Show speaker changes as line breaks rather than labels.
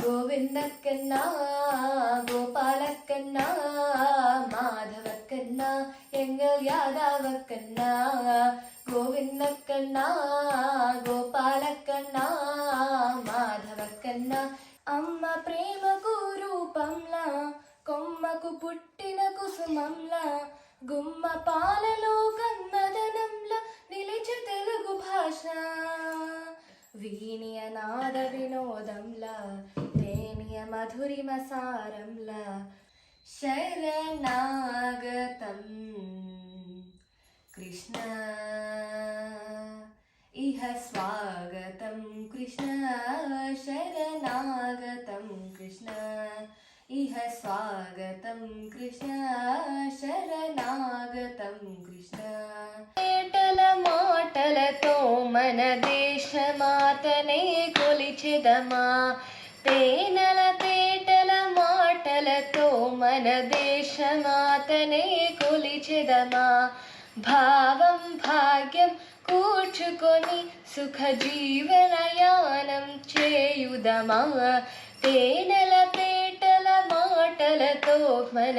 గోవిందక్కన్నా గోపాలక్కన్నా మాధవక్కన్నా ఎంగల్ యాదవక్కన్నా గోవిందక్కన్నా గోపాలక్కన్నా మాధవక్కన్నా అమ్మ ప్రేమకు రూపంలా కొమ్మకు పుట్టిన కుసుమంలా గుమ్మ పాలలో కన్నదనంలా నిలిచే తెలుగు భాష వీణియ నాద వినోదంలా తేనియ మధురిమ సారంలా శరణాగతం కృష్ణ ఇహ స్వాగతం కృష్ణ శరణాగతం కృష్ణ ఇహ స్వాగతం కృష్ణ శరణాగతం కృష్ణ పేటల మాటలతో మన దేశమాతనే కొలిచెదమా తేనెల తేటల మాటలతో మన దేశమాతనే కొలిచెదమా భావం భాగ్యం కూర్చుకొని సుఖ జీవనయానం చేయుదమా తేనెల తేటల మాటలతో మన